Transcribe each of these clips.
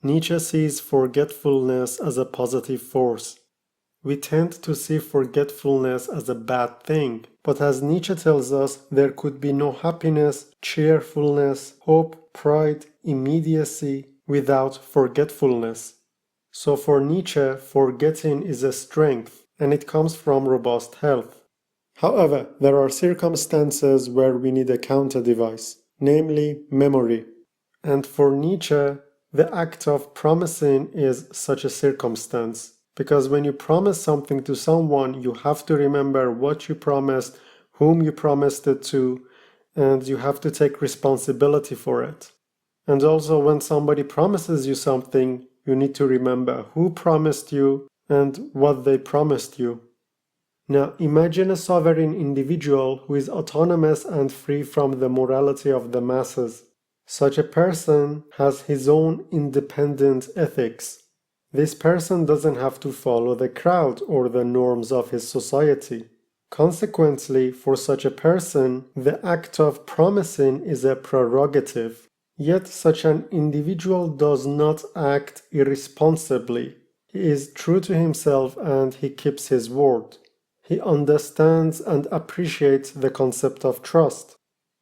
Nietzsche sees forgetfulness as a positive force. We tend to see forgetfulness as a bad thing, but as Nietzsche tells us, there could be no happiness, cheerfulness, hope, pride, immediacy without forgetfulness. So for Nietzsche, forgetting is a strength, and it comes from robust health. However, there are circumstances where we need a counter device, namely memory. And for Nietzsche, the act of promising is such a circumstance. Because when you promise something to someone, you have to remember what you promised, whom you promised it to, and you have to take responsibility for it. And also, when somebody promises you something, you need to remember who promised you and what they promised you. Now, imagine a sovereign individual who is autonomous and free from the morality of the masses. Such a person has his own independent ethics. This person doesn't have to follow the crowd or the norms of his society. Consequently, for such a person, the act of promising is a prerogative. Yet such an individual does not act irresponsibly. He is true to himself and he keeps his word. He understands and appreciates the concept of trust.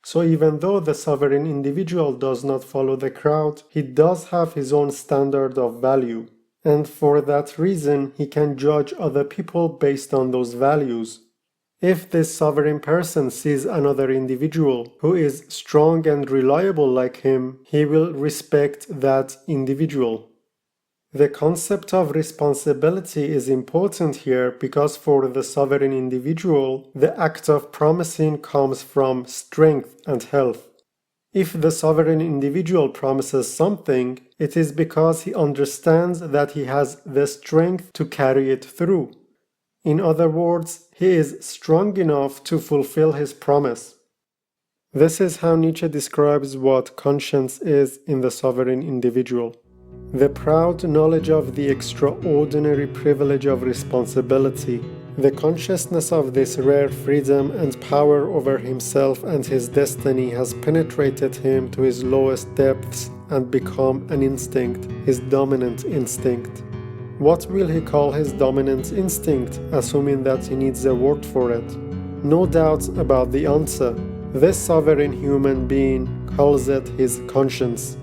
So even though the sovereign individual does not follow the crowd, he does have his own standard of value. And for that reason, he can judge other people based on those values. If this sovereign person sees another individual who is strong and reliable like him, he will respect that individual. The concept of responsibility is important here because for the sovereign individual, the act of promising comes from strength and health. If the sovereign individual promises something, it is because he understands that he has the strength to carry it through. In other words, he is strong enough to fulfill his promise. This is how Nietzsche describes what conscience is in the sovereign individual. The proud knowledge of the extraordinary privilege of responsibility, the consciousness of this rare freedom and power over himself and his destiny has penetrated him to his lowest depths and become an instinct, his dominant instinct. What will he call his dominant instinct, assuming that he needs a word for it? No doubt about the answer. This sovereign human being calls it his conscience.